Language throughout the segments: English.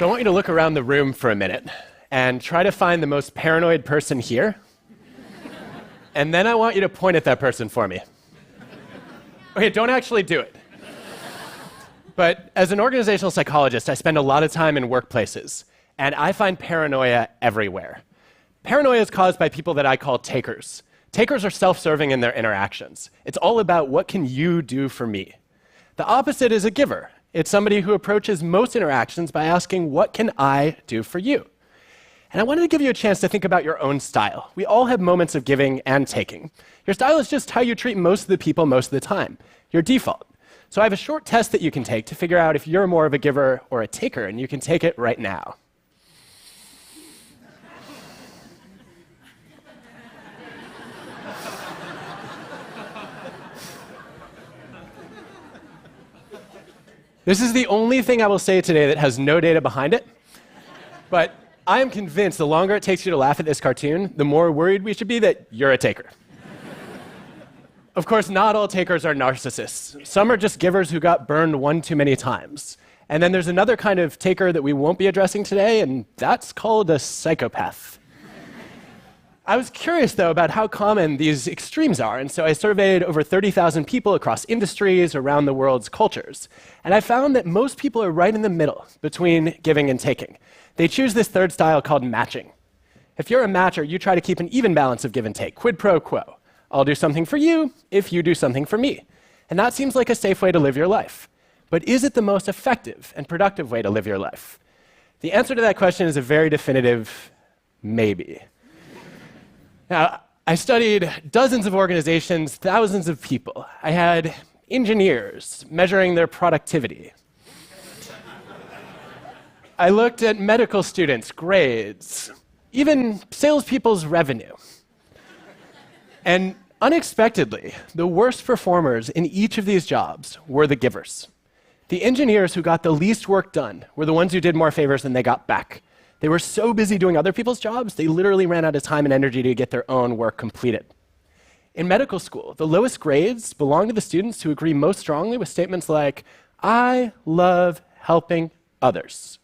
So I want you to look around the room for a minute and try to find the most paranoid person here. And then I want you to point at that person for me. Okay, don't actually do it. But as an organizational psychologist, I spend a lot of time in workplaces, and I find paranoia everywhere. Paranoia is caused by people that I call takers. Takers are self-serving in their interactions. It's all about what can you do for me. The opposite is a giver. It's somebody who approaches most interactions by asking, what can I do for you? And I wanted to give you a chance to think about your own style. We all have moments of giving and taking. Your style is just how you treat most of the people most of the time, your default. So I have a short test that you can take to figure out if you're more of a giver or a taker, and you can take it right now. This is the only thing I will say today that has no data behind it, but I am convinced the longer it takes you to laugh at this cartoon, the more worried we should be that you're a taker. Of course, not all takers are narcissists. Some are just givers who got burned one too many times. And then there's another kind of taker that we won't be addressing today, and that's called a psychopath. I was curious, though, about how common these extremes are, and so I surveyed over 30,000 people across industries around the world's cultures. And I found that most people are right in the middle between giving and taking. They choose this third style called matching. If you're a matcher, you try to keep an even balance of give and take, quid pro quo. I'll do something for you if you do something for me. And that seems like a safe way to live your life. But is it the most effective and productive way to live your life? The answer to that question is a very definitive maybe. Now, I studied dozens of organizations, thousands of people. I had engineers measuring their productivity. I looked at medical students' grades, even salespeople's revenue. And unexpectedly, the worst performers in each of these jobs were the givers. The engineers who got the least work done were the ones who did more favors than they got back. They were so busy doing other people's jobs, they literally ran out of time and energy to get their own work completed. In medical school, the lowest grades belong to the students who agree most strongly with statements like, I love helping others,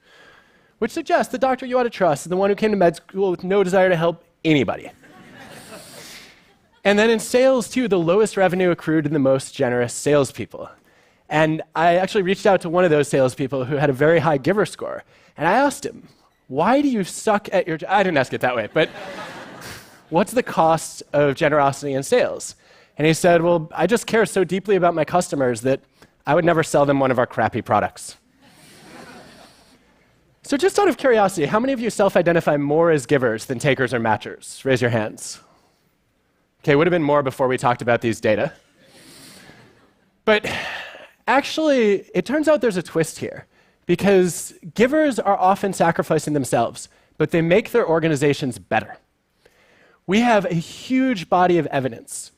which suggests the doctor you ought to trust is the one who came to med school with no desire to help anybody. And then in sales, too, the lowest revenue accrued to the most generous salespeople. And I actually reached out to one of those salespeople who had a very high giver score, and I asked him, why do you suck at your job? I didn't ask it that way, but what's the cost of generosity in sales? And he said, well, I just care so deeply about my customers that I would never sell them one of our crappy products. So just out of curiosity, how many of you self-identify more as givers than takers or matchers? Raise your hands. Okay, would have been more before we talked about these data. But actually, it turns out there's a twist here. Because givers are often sacrificing themselves, but they make their organizations better. We have a huge body of evidence,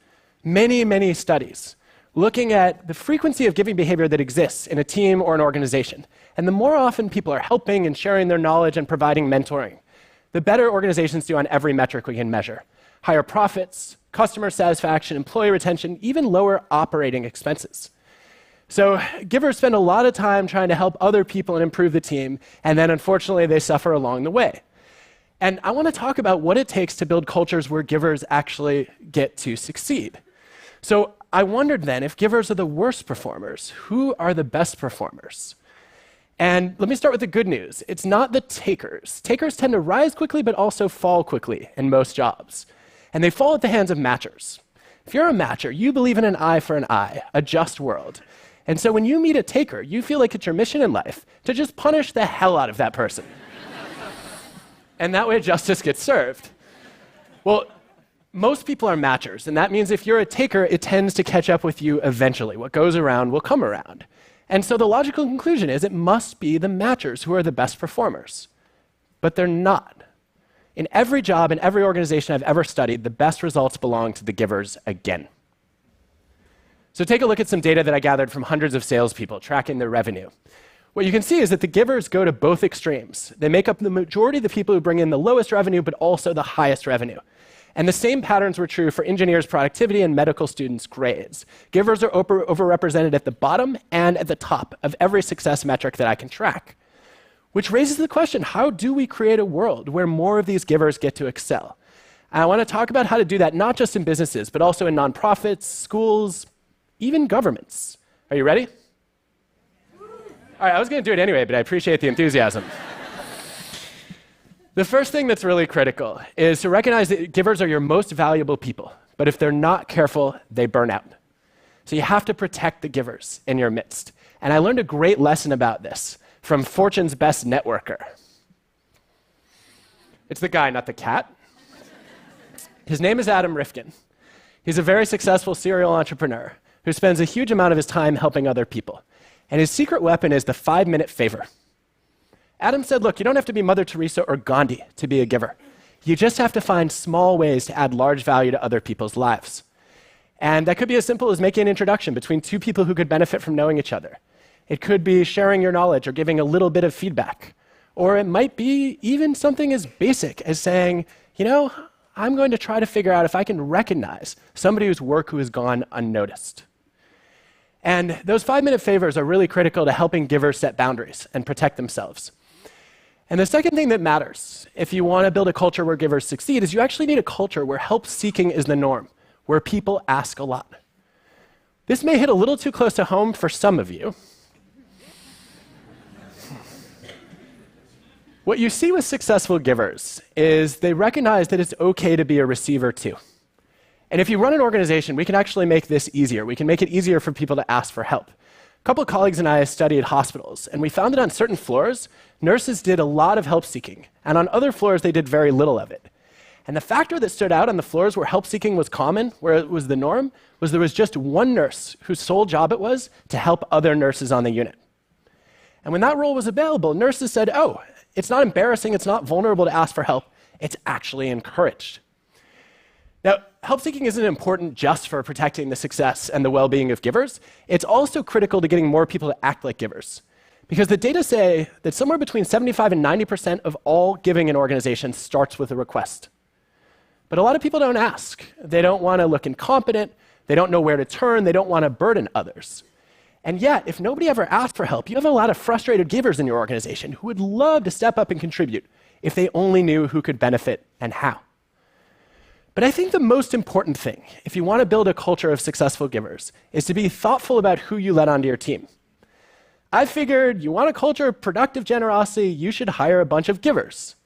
many, many studies, looking at the frequency of giving behavior that exists in a team or an organization. And the more often people are helping and sharing their knowledge and providing mentoring, the better organizations do on every metric we can measure. Higher profits, customer satisfaction, employee retention, even lower operating expenses. So givers spend a lot of time trying to help other people and improve the team, and then unfortunately they suffer along the way. And I want to talk about what it takes to build cultures where givers actually get to succeed. So I wondered then, if givers are the worst performers, who are the best performers? And let me start with the good news. It's not the takers. Takers tend to rise quickly but also fall quickly in most jobs. And they fall at the hands of matchers. If you're a matcher, you believe in an eye for an eye, a just world. And so when you meet a taker, you feel like it's your mission in life to just punish the hell out of that person. And that way justice gets served. Well, most people are matchers, and that means if you're a taker, it tends to catch up with you eventually. What goes around will come around. And so the logical conclusion is it must be the matchers who are the best performers. But they're not. In every job, in every organization I've ever studied, the best results belong to the givers again. So take a look at some data that I gathered from hundreds of salespeople tracking their revenue. What you can see is that the givers go to both extremes. They make up the majority of the people who bring in the lowest revenue, but also the highest revenue. And the same patterns were true for engineers' productivity and medical students' grades. Givers are overrepresented at the bottom and at the top of every success metric that I can track. Which raises the question, how do we create a world where more of these givers get to excel? And I want to talk about how to do that not just in businesses, but also in nonprofits, schools, even governments. Are you ready? All right, I was going to do it anyway, but I appreciate the enthusiasm. The first thing that's really critical is to recognize that givers are your most valuable people, but if they're not careful, they burn out. So you have to protect the givers in your midst. And I learned a great lesson about this from Fortune's Best Networker. It's the guy, not the cat. His name is Adam Rifkin. He's a very successful serial entrepreneur who spends a huge amount of his time helping other people. And his secret weapon is the 5-minute favor. Adam said, look, you don't have to be Mother Teresa or Gandhi to be a giver. You just have to find small ways to add large value to other people's lives. And that could be as simple as making an introduction between two people who could benefit from knowing each other. It could be sharing your knowledge or giving a little bit of feedback. Or it might be even something as basic as saying, you know, I'm going to try to figure out if I can recognize somebody whose work who has gone unnoticed. And those 5-minute favors are really critical to helping givers set boundaries and protect themselves. And the second thing that matters, if you want to build a culture where givers succeed, is you actually need a culture where help seeking is the norm, where people ask a lot. This may hit a little too close to home for some of you. What you see with successful givers is they recognize that it's okay to be a receiver too. And if you run an organization, we can actually make this easier. We can make it easier for people to ask for help. A couple of colleagues and I studied hospitals, and we found that on certain floors, nurses did a lot of help seeking, and on other floors, they did very little of it. And the factor that stood out on the floors where help seeking was common, where it was the norm, was there was just one nurse whose sole job it was to help other nurses on the unit. And when that role was available, nurses said, oh, it's not embarrassing, it's not vulnerable to ask for help, it's actually encouraged. Now, help seeking isn't important just for protecting the success and the well-being of givers. It's also critical to getting more people to act like givers. Because the data say that somewhere between 75 and 90% of all giving in organizations starts with a request. But a lot of people don't ask. They don't want to look incompetent, they don't know where to turn, they don't want to burden others. And yet, if nobody ever asked for help, you have a lot of frustrated givers in your organization who would love to step up and contribute if they only knew who could benefit and how. But I think the most important thing, if you want to build a culture of successful givers, is to be thoughtful about who you let onto your team. I figured you want a culture of productive generosity, you should hire a bunch of givers.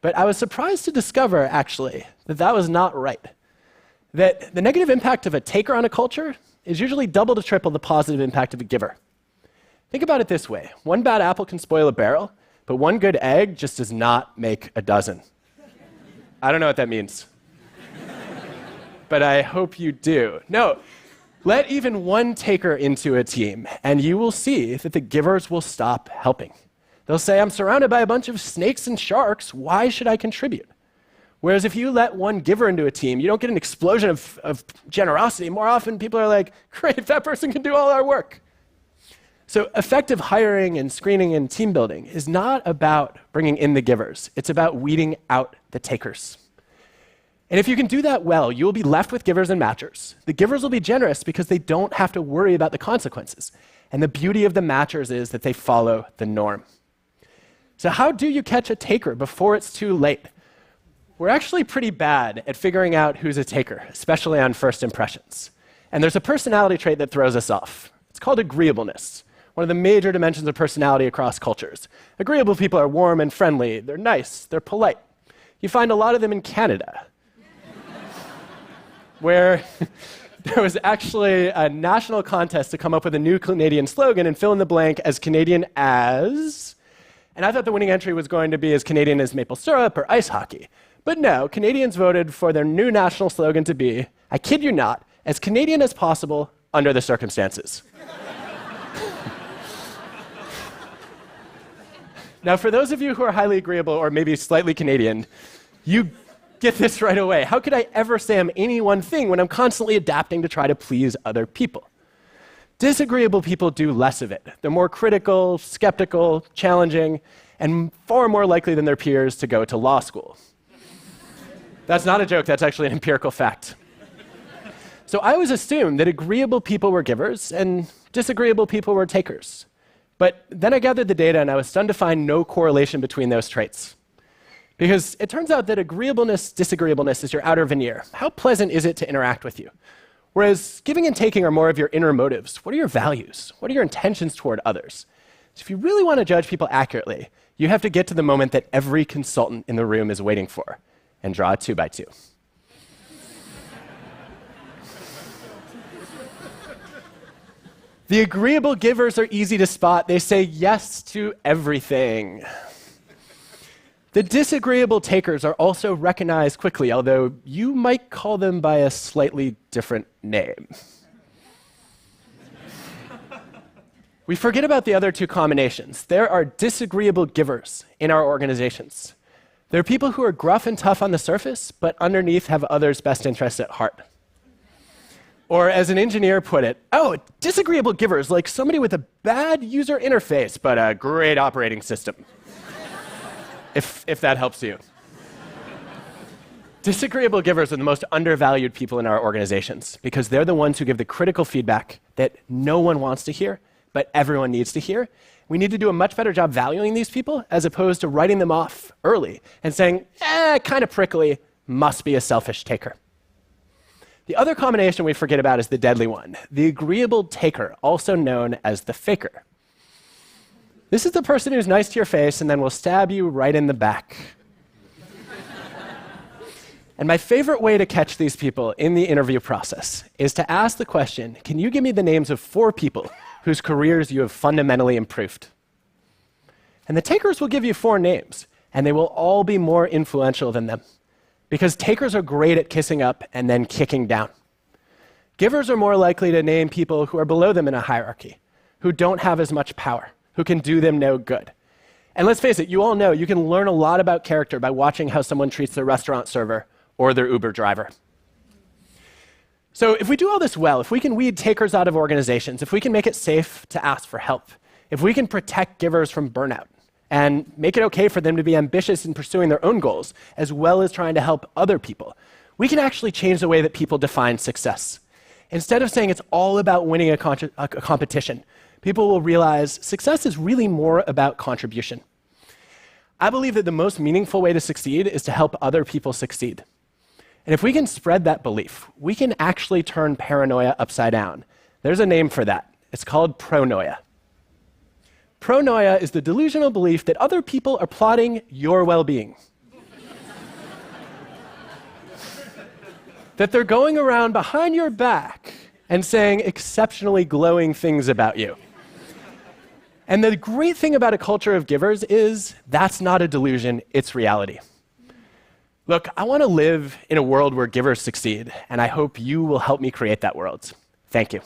But I was surprised to discover, actually, that that was not right. That the negative impact of a taker on a culture is usually double to triple the positive impact of a giver. Think about it this way. One bad apple can spoil a barrel, but one good egg just does not make a dozen. I don't know what that means. But I hope you do. No, let even one taker into a team, and you will see that the givers will stop helping. They'll say, I'm surrounded by a bunch of snakes and sharks, why should I contribute? Whereas if you let one giver into a team, you don't get an explosion of generosity. More often, people are like, great, that person can do all our work. So effective hiring and screening and team building is not about bringing in the givers. It's about weeding out the takers. And if you can do that well, you will be left with givers and matchers. The givers will be generous because they don't have to worry about the consequences. And the beauty of the matchers is that they follow the norm. So how do you catch a taker before it's too late? We're actually pretty bad at figuring out who's a taker, especially on first impressions. And there's a personality trait that throws us off. It's called agreeableness, one of the major dimensions of personality across cultures. Agreeable people are warm and friendly, they're nice, they're polite. You find a lot of them in Canada, where there was actually a national contest to come up with a new Canadian slogan and fill in the blank as Canadian as, and I thought the winning entry was going to be as Canadian as maple syrup or ice hockey. But no, Canadians voted for their new national slogan to be, I kid you not, as Canadian as possible under the circumstances. Now, for those of you who are highly agreeable or maybe slightly Canadian, you get this right away. How could I ever say I'm any one thing when I'm constantly adapting to try to please other people? Disagreeable people do less of it. They're more critical, skeptical, challenging, and far more likely than their peers to go to law school. That's not a joke, that's actually an empirical fact. So I always assumed that agreeable people were givers and disagreeable people were takers. But then I gathered the data and I was stunned to find no correlation between those traits. Because it turns out that agreeableness, disagreeableness is your outer veneer. How pleasant is it to interact with you? Whereas giving and taking are more of your inner motives. What are your values? What are your intentions toward others? So if you really want to judge people accurately, you have to get to the moment that every consultant in the room is waiting for and draw a 2x2. The agreeable givers are easy to spot. They say yes to everything. The disagreeable takers are also recognized quickly, although you might call them by a slightly different name. We forget about the other two combinations. There are disagreeable givers in our organizations. They're people who are gruff and tough on the surface, but underneath have others' best interests at heart. Or as an engineer put it, oh, disagreeable givers, like somebody with a bad user interface, but a great operating system. if that helps you. Disagreeable givers are the most undervalued people in our organizations because they're the ones who give the critical feedback that no one wants to hear, but everyone needs to hear. We need to do a much better job valuing these people as opposed to writing them off early and saying, kind of prickly, must be a selfish taker. The other combination we forget about is the deadly one, the agreeable taker, also known as the faker. This is the person who's nice to your face and then will stab you right in the back. And my favorite way to catch these people in the interview process is to ask the question, can you give me the names of 4 people whose careers you have fundamentally improved? And the takers will give you 4 names, and they will all be more influential than them. Because takers are great at kissing up and then kicking down. Givers are more likely to name people who are below them in a hierarchy, who don't have as much power, who can do them no good. And let's face it, you all know you can learn a lot about character by watching how someone treats their restaurant server or their Uber driver. So if we do all this well, if we can weed takers out of organizations, if we can make it safe to ask for help, if we can protect givers from burnout, and make it okay for them to be ambitious in pursuing their own goals, as well as trying to help other people, we can actually change the way that people define success. Instead of saying it's all about winning a competition, people will realize success is really more about contribution. I believe that the most meaningful way to succeed is to help other people succeed. And if we can spread that belief, we can actually turn paranoia upside down. There's a name for that. It's called pronoia. Pronoia is the delusional belief that other people are plotting your well-being. That they're going around behind your back and saying exceptionally glowing things about you. And the great thing about a culture of givers is that's not a delusion, it's reality. Look, I want to live in a world where givers succeed, and I hope you will help me create that world. Thank you.